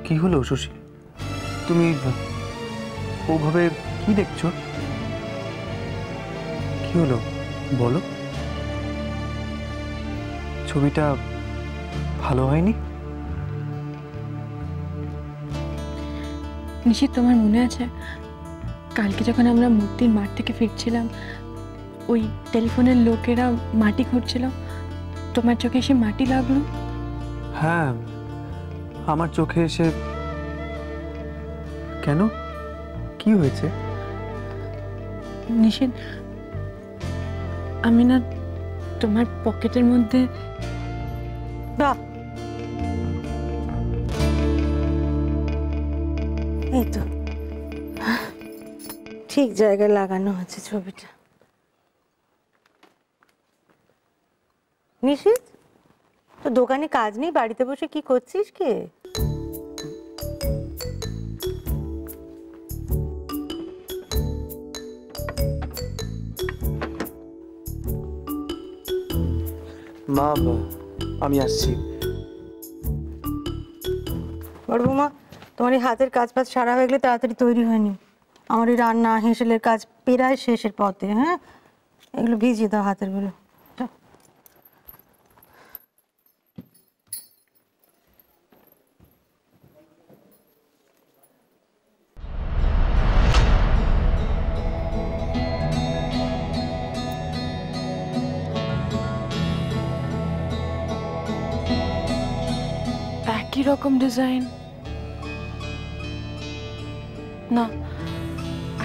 কি হলো শশী? তুমি ওভাবে কি দেখছো? কি হলো বলো? ছবিটা ভালো হয়নি? নিশিত, তোমার মনে আছে কালকে যখন আমরা মূর্তির মাঠ থেকে ফিরছিলাম, ওই টেলিফোনের লোকেরা মাটি খুঁড়ছিল, তোমার চোখে এসে মাটি লাগলো? হ্যাঁ, আমার চোখে এসে। কেন, কি হয়েছে? নিশিত, আমি না তোমার পকেটের মধ্যে। বাহ, এই তো ঠিক জায়গায় লাগানো আছে ছবিটা। নিশিত, তো দোকানে কাজ নেই, বাড়িতে বসে কি করছিস? কি মা, আমি আসছি। বড় বৌমা, তোমার এই হাতের কাজ ফাজ সারা হয়ে গেলে তাড়াতাড়ি তৈরি হয়নি। আমার এই রান্না হেঁসেলের কাজ প্রায় শেষের পথে। হ্যাঁ, এগুলো ভিজিয়ে দাও হাতের গুলো। একই রকম ডিজাইন না,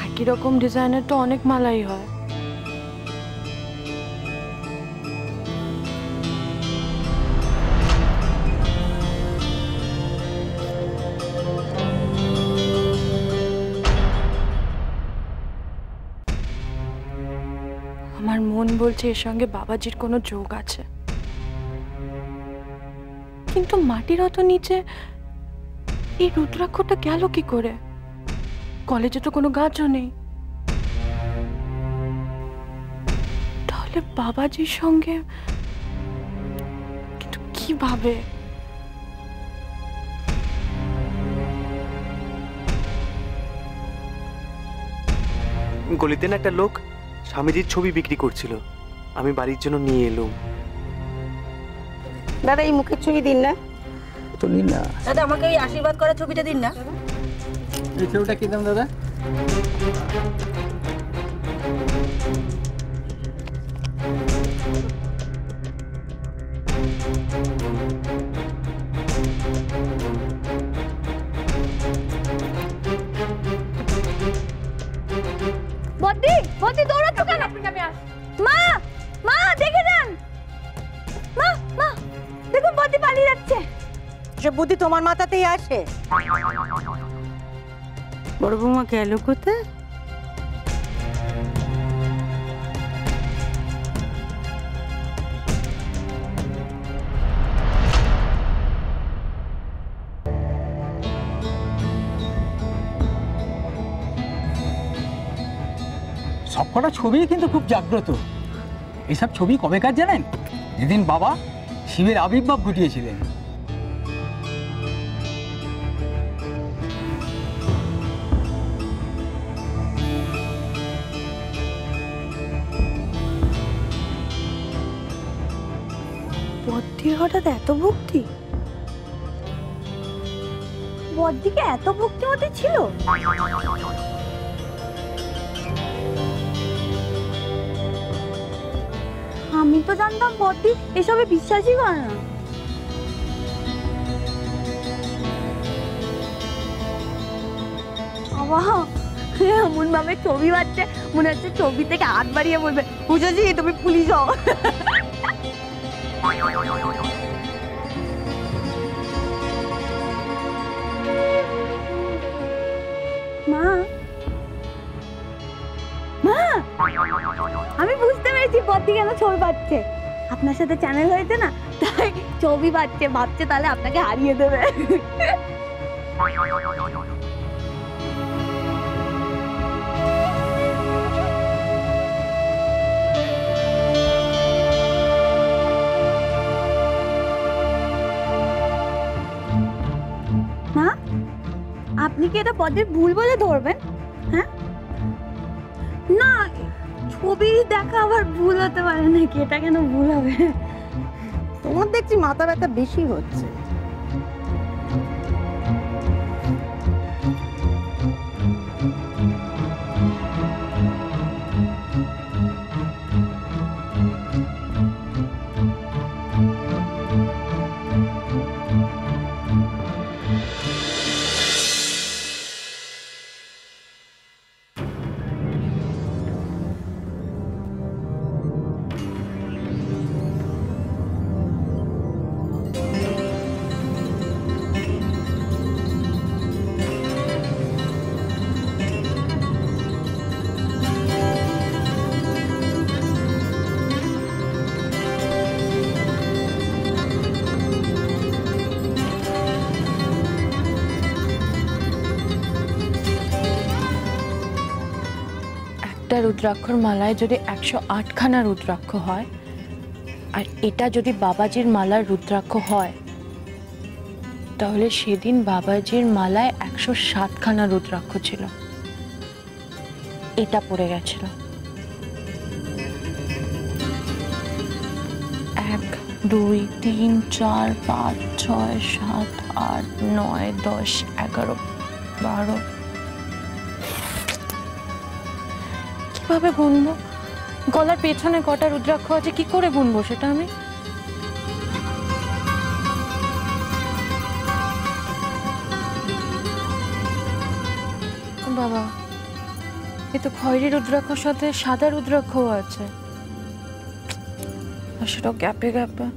একই রকম ডিজাইনের তো অনেক মালাই হয়। আমার মন বলছে এর সঙ্গে বাবাজির কোনো যোগ আছে, কিন্তু মাটির অত নিচে এই রুদ্রাক্ষটা গেল কি করে? কলেজে তো কোনো গাছও নেই, তাহলে বাবাজির সঙ্গে কিন্তু কিভাবে? গলিতে না একটা লোক স্বামীজির ছবি বিক্রি করছিল, আমি বাড়ির জন্য নিয়ে এলাম। দাদা, এই মুখের ছবি দিন না। তো নিন না দাদা, আমাকে ওই আশীর্বাদ করার ছবিটা দিন না। এই ছবিটা কি দাম দাদা? বদ্দি, বদ্দি দৌড়াচ্ছ কেন? মা, মা দেখে যান। মা, মা দেখুন, বদ্দি পালিয়ে যাচ্ছে। সে বুদ্ধি তোমার মাথাতেই আসে। বড় বৌমা গেল কোথায়? সবকটা ছবি কিন্তু খুব জাগ্রত। এসব ছবি কবেকার জানেন? যেদিন বাবা শিবের আবির্ভাব ঘটিয়েছিলেন। বদ্দির হঠাৎ এত ভক্তি? বদ্দিকে এত ভক্তিমতী ছিল? আমি তো জানতাম বদ্দি এসবে বিশ্বাসই করে না। বাবা, এমন ভাবে ছবি বাচ্ছে মনে হচ্ছে ছবি থেকে হাত বাড়িয়ে বলবে, বুঝেছি তুমি পুলিশ হও। মা, মা, আমি বুঝতে পেরেছি বদ্দি কেন ছবি পাচ্ছে। আপনার সাথে চ্যানেল হয়েছে না, তাই ছবি পাচ্ছে, ভাবছে তাহলে আপনাকে হারিয়ে দেবে। মা, আপনি কি এটা পদের ভুল বলে ধরবেন? হ্যাঁ না, ছবি দেখা আবার ভুল হতে পারে নাকি? এটা কেন ভুল হবে? তোমার দেখছি মাথা ব্যথা বেশি হচ্ছে। একটা রুদ্রাক্ষর মালায় যদি 108খানা রুদ্রাক্ষ হয়, আর এটা যদি বাবাজির মালার রুদ্রাক্ষ হয়, তাহলে সেদিন বাবাজির মালায় 107খানা রুদ্রাক্ষ ছিল। এটা পড়ে গেছিল। 1 2 3 4 5 6 7 8 9 10 11 12। কিভাবে গুনবো? গলার পেছনে কটা রুদ্রাক্ষ আছে, কি করে গুনবো সেটা আমি? বাবা, এ তো খয়েরি রুদ্রাক্ষর সাথে সাদা রুদ্রাক্ষও আছে, আর সেটাও গ্যাপে গ্যাপে।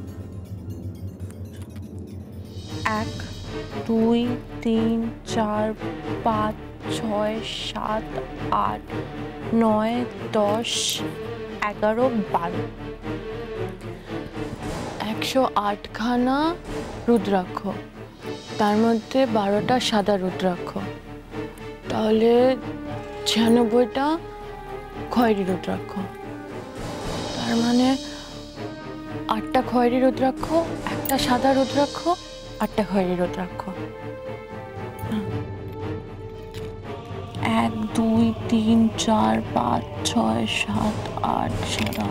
1 2 3 4 5 6 7 8 9 10 11 12। 108খানা রুদ্রাক্ষ, তার মধ্যে 12টা সাদা রুদ্রাক্ষ, তাহলে 96টা খয়েরি রুদ্রাক্ষ। তার মানে 8টা খয়েরি রুদ্রাক্ষ, 1টা সাদা রুদ্রাক্ষ, 8টা খয়েরি রুদ্রাক্ষ। 1 2 3 4 5 6 7 8 সাদা।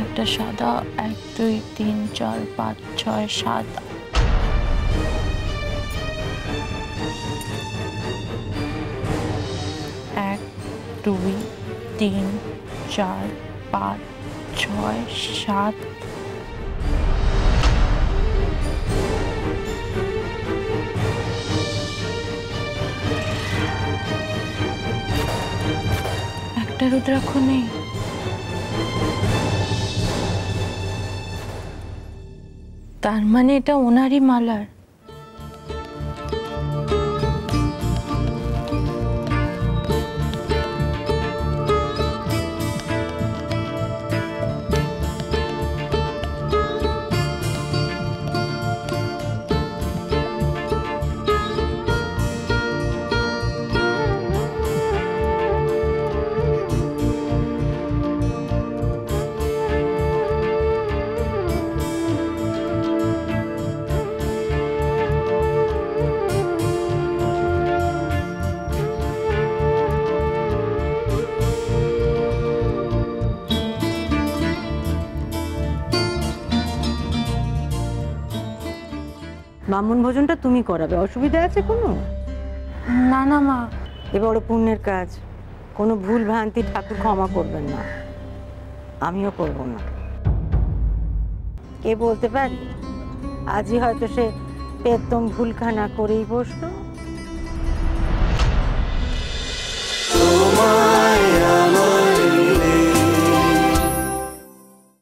একটা সাদা, 1 2 3 4 5 6 7। 1 2 3 4 5 6 7। একটা রুদ্রাক্ষ নেই। তার মানে এটা ওনারই মালার। ব্রাহ্মণ ভোজনটা তুমি করাবে, অসুবিধা আছে কোনো? না না মা, এ বড় পুণ্যের কাজ, কোনো ভুল ভ্রান্তি ঠাকুর ক্ষমা করবেন না, আমিও করব না। কে বলতে পারি, আজই হয়তো সে পেতম ভুলখানা করেই বসলো,